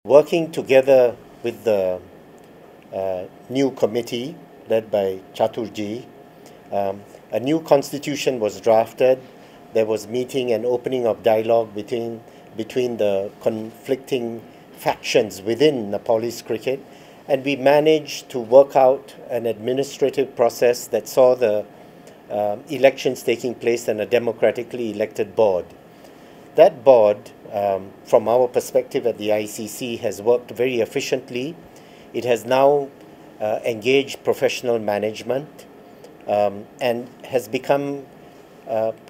working together with the new committee led by Chaturji, a new constitution was drafted. There was meeting and opening of dialogue between the conflicting factions within Nepalese cricket, and we managed to work out an administrative process that saw the elections taking place and a democratically elected board. That board, from our perspective at the ICC, has worked very efficiently. It has now engaged professional management and has become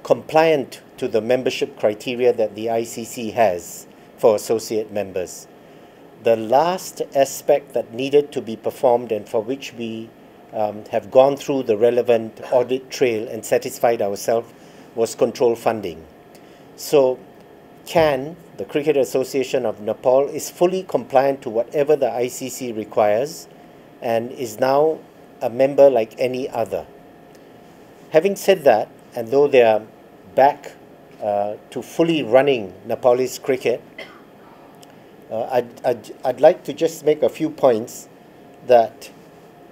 compliant to the membership criteria that the ICC has for associate members. The last aspect that needed to be performed and for which we have gone through the relevant audit trail and satisfied ourselves was control funding. So CAN, the Cricket Association of Nepal, is fully compliant to whatever the ICC requires and is now a member like any other. Having said that, and though they are back to fully running Nepalese cricket, I'd like to just make a few points that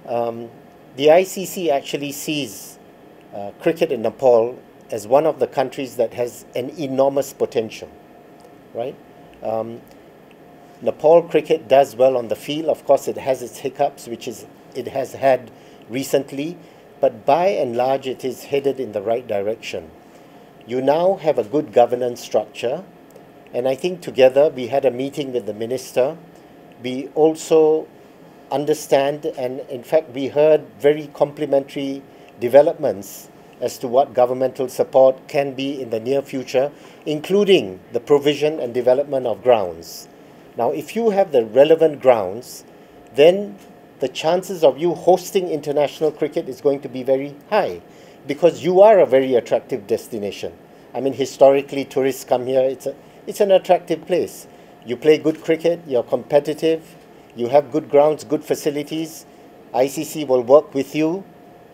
the ICC actually sees cricket in Nepal as one of the countries that has an enormous potential, right? Nepal cricket does well on the field. Of course, it has its hiccups, which it has had recently, but by and large, it is headed in the right direction. You now have a good governance structure, and I think together we had a meeting with the minister. We also understand, and in fact we heard very complimentary developments as to what governmental support can be in the near future, including the provision and development of grounds. Now, if you have the relevant grounds, then the chances of you hosting international cricket is going to be very high because you are a very attractive destination. I mean, historically, tourists come here. It's an attractive place. You play good cricket, you're competitive, you have good grounds, good facilities. ICC will work with you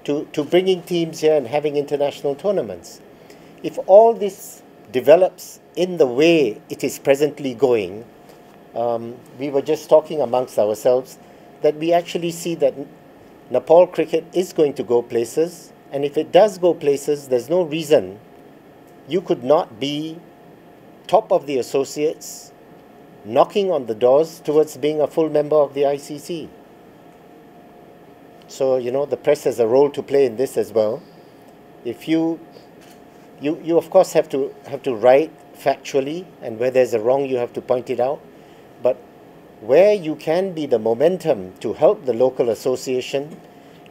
to bringing teams here and having international tournaments. If all this develops in the way it is presently going, we were just talking amongst ourselves that we actually see that Nepal cricket is going to go places, and if it does go places, there's no reason you could not be top of the associates, knocking on the doors towards being a full member of the ICC. So, you know, the press has a role to play in this as well. If you of course have to write factually, and where there's a wrong, you have to point it out. But where you can be the momentum to help the local association,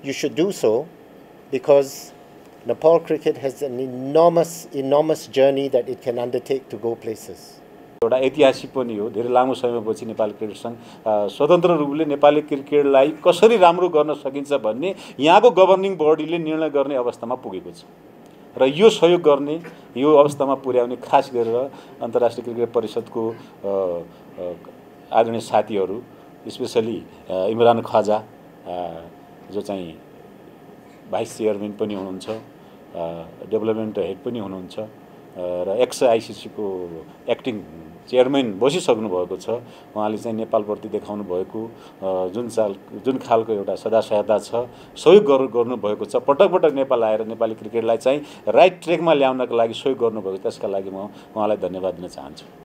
you should do so, because Nepal cricket has an enormous journey that it can undertake to go places. एउटा ऐतिहासिक पनि हो। धेरै लामो समयपछि Nepali cricket संघ स्वतन्त्र रूपले नेपाली क्रिकेटलाई कसरी राम्रो गर्न सकिन्छ भन्ने यहाँको गभर्निङ बडीले निर्णय गर्ने अवस्थामा पुगेको छ र यो सहयोग गर्ने, यो अवस्थामा पुर्याउने खास गरेर अन्तर्राष्ट्रिय क्रिकेट परिषदको आदरणीय साथीहरू, स्पेशली इमरान खजा जो चाहिँ भाइस चेयरम्यान पनि हुनुहुन्छ, डेभलपमेन्ट हेड पनि हुनुहुन्छ र एक्स आइसिसी को एक्टिङ चेयरम्यान बसिसक्नु भएको छ। उहाँले चाहिँ नेपालप्रति देखाउनु भएको जुन खालको एउटा सदासहायता छ, सहयोग गर्नु भएको छ। पटक पटक नेपाल आएर नेपाली क्रिकेटलाई चाहिँ राइट ट्र्याकमा ल्याउनका लागि सहयोग गर्नु भएको, त्यसका लागि म उहाँलाई धन्यवाद दिन चाहन्छु।